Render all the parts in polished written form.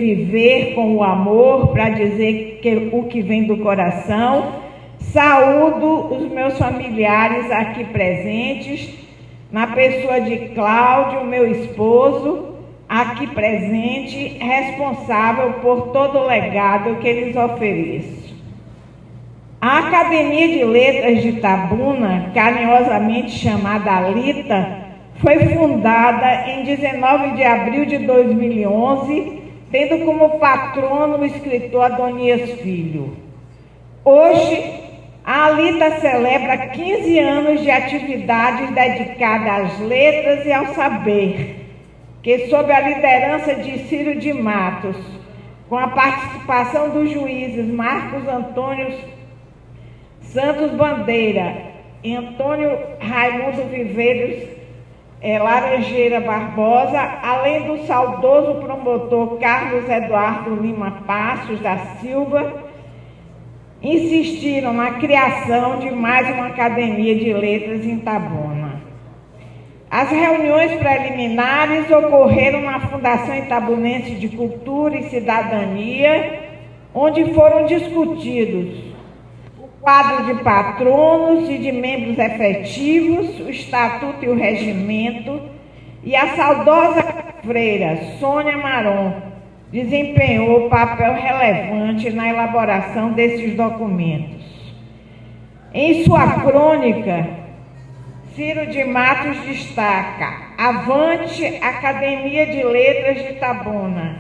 viver com o amor, para dizer o que vem do coração. Saúdo os meus familiares aqui presentes, na pessoa de Cláudio, meu esposo, aqui presente, responsável por todo o legado que lhes ofereço. A Academia de Letras de Itabuna, carinhosamente chamada ALITA, foi fundada em 19 de abril de 2011, tendo como patrono o escritor Adonias Filho. Hoje, a ALITA celebra 15 anos de atividades dedicadas às letras e ao saber, que sob a liderança de Ciro de Matos, com a participação dos juízes Marcos Antônio Santos Bandeira e Antônio Raimundo Viveiros Laranjeira Barbosa, além do saudoso promotor Carlos Eduardo Lima Passos da Silva, insistiram na criação de mais uma Academia de Letras em Itabuna. As reuniões preliminares ocorreram na Fundação Itabunense de Cultura e Cidadania, onde foram discutidos o quadro de patronos e de membros efetivos, o Estatuto e o Regimento, e a saudosa freira Sônia Maron desempenhou papel relevante na elaboração desses documentos. Em sua crônica, Ciro de Matos destaca: avante Academia de Letras de Itabuna,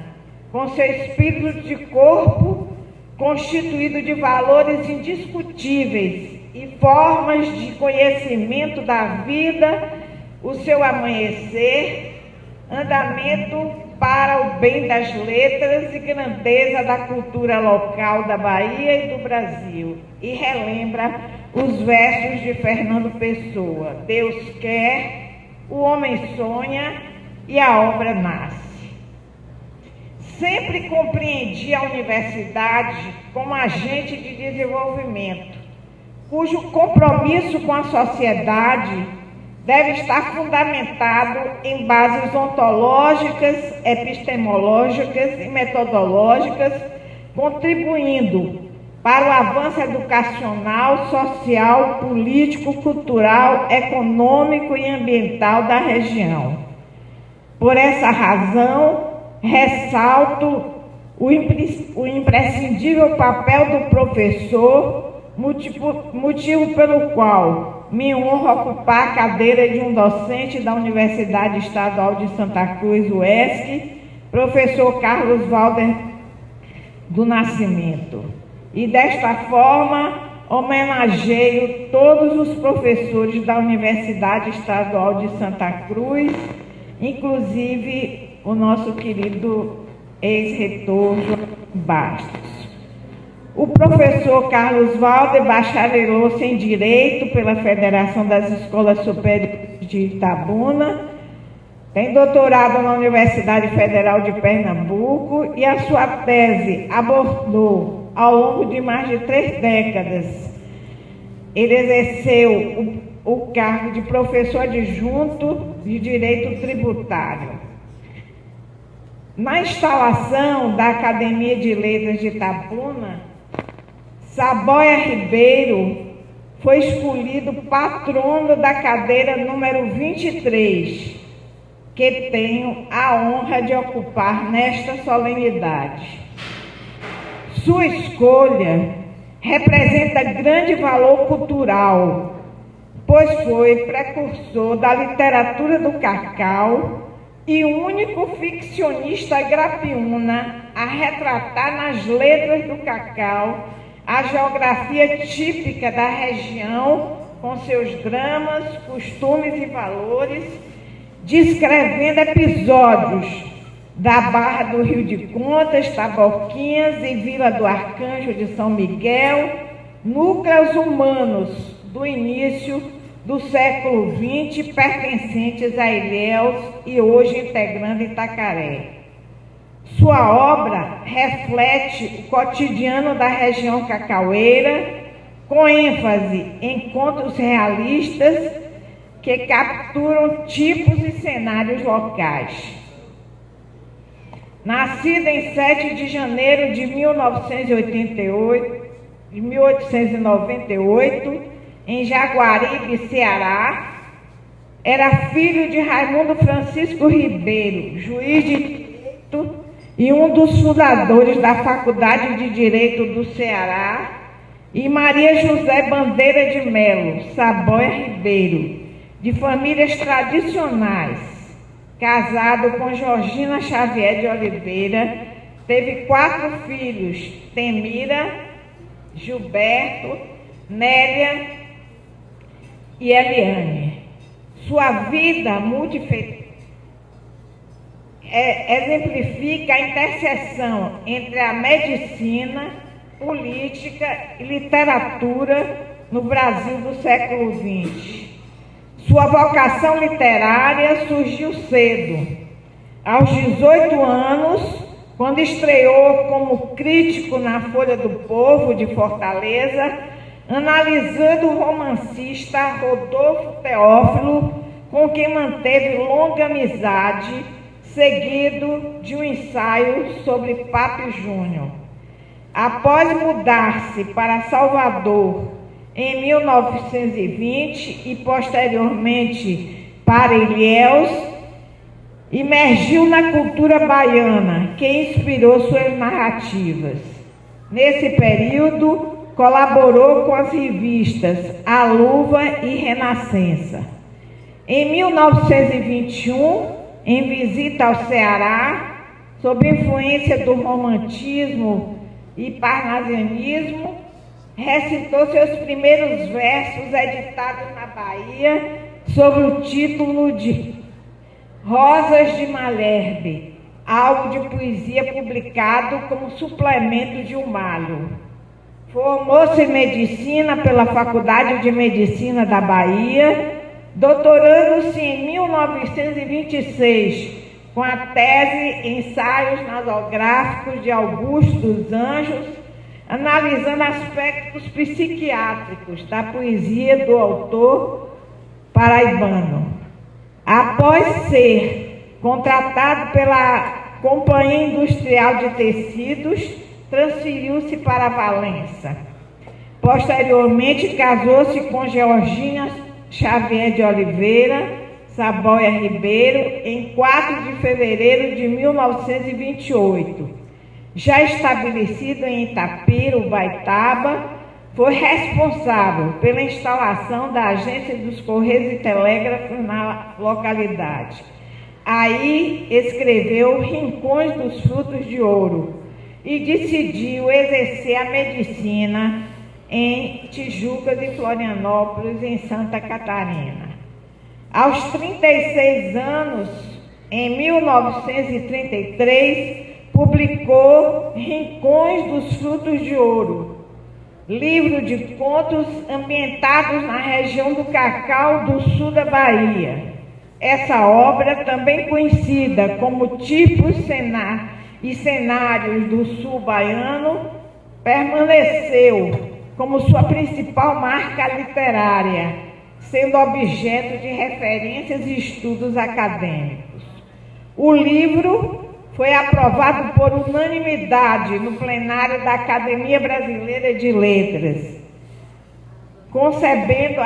com seu espírito de corpo constituído de valores indiscutíveis e formas de conhecimento da vida, o seu amanhecer, andamento para o bem das letras e grandeza da cultura local da Bahia e do Brasil. E relembra os versos de Fernando Pessoa: Deus quer, o homem sonha e a obra nasce. Sempre compreendi a universidade como agente de desenvolvimento, cujo compromisso com a sociedade deve estar fundamentado em bases ontológicas, epistemológicas e metodológicas, contribuindo para o avanço educacional, social, político, cultural, econômico e ambiental da região. Por essa razão, ressalto o imprescindível papel do professor, motivo pelo qual me honro ocupar a cadeira de um docente da Universidade Estadual de Santa Cruz, UESC, professor Carlos Valder do Nascimento. E desta forma, homenageio todos os professores da Universidade Estadual de Santa Cruz, inclusive o nosso querido ex-reitor João Bastos. O professor Carlos Valder bacharelou-se em Direito pela Federação das Escolas Superiores de Itabuna, tem doutorado na Universidade Federal de Pernambuco e a sua tese abordou, ao longo de mais de 3 décadas, ele exerceu o cargo de professor adjunto de Direito Tributário. Na instalação da Academia de Letras de Itabuna, Saboia Ribeiro foi escolhido patrono da cadeira número 23, que tenho a honra de ocupar nesta solenidade. Sua escolha representa grande valor cultural, pois foi precursor da literatura do cacau e o único ficcionista grapiúna a retratar nas letras do cacau a geografia típica da região, com seus dramas, costumes e valores, descrevendo episódios da Barra do Rio de Contas, Taboquinhas e Vila do Arcanjo de São Miguel, núcleos humanos do início do século XX, pertencentes a Ilhéus e hoje integrando Itacaré. Sua obra reflete o cotidiano da região cacaueira, com ênfase em contos realistas que capturam tipos e cenários locais. Nascida em 7 de janeiro de 1898, em Jaguaribe, Ceará, era filho de Raimundo Francisco Ribeiro, juiz de direito e um dos fundadores da Faculdade de Direito do Ceará, e Maria José Bandeira de Melo, Saboia Ribeiro, de famílias tradicionais. Casado com Georgina Xavier de Oliveira, teve 4 filhos: Temira, Gilberto, Nélia e Eliane. Sua vida exemplifica a interseção entre a medicina, política e literatura no Brasil do século XX. Sua vocação literária surgiu cedo. Aos 18 anos, quando estreou como crítico na Folha do Povo de Fortaleza, analisando o romancista Rodolfo Teófilo, com quem manteve longa amizade, seguido de um ensaio sobre Pape Júnior. Após mudar-se para Salvador em 1920 e posteriormente para Ilhéus, imergiu na cultura baiana, que inspirou suas narrativas. Nesse período, colaborou com as revistas A Luva e Renascença. Em 1921, em visita ao Ceará, sob influência do romantismo e parnasianismo, recitou seus primeiros versos editados na Bahia sob o título de Rosas de Malherbe, álbum de poesia publicado como suplemento de O Malho. Formou-se em medicina pela Faculdade de Medicina da Bahia, doutorando-se em 1926 com a tese Ensaios Nasográficos de Augusto dos Anjos, analisando aspectos psiquiátricos da poesia do autor paraibano. Após ser contratado pela Companhia Industrial de Tecidos, transferiu-se para Valença. Posteriormente, casou-se com Georgina Xavier de Oliveira, Saboia Ribeiro, em 4 de fevereiro de 1928. Já estabelecido em Itapira, Ubaitaba, foi responsável pela instalação da Agência dos Correios e Telégrafos na localidade. Aí escreveu Rincões dos Frutos de Ouro e decidiu exercer a medicina em Tijucas e Florianópolis, em Santa Catarina. Aos 36 anos, em 1933, publicou Rincões dos Frutos de Ouro, livro de contos ambientados na região do Cacau do sul da Bahia. Essa obra, também conhecida como Tipos e Cenários do Sul Baiano, permaneceu como sua principal marca literária, sendo objeto de referências e estudos acadêmicos. O livro foi aprovado por unanimidade no plenário da Academia Brasileira de Letras, concedendo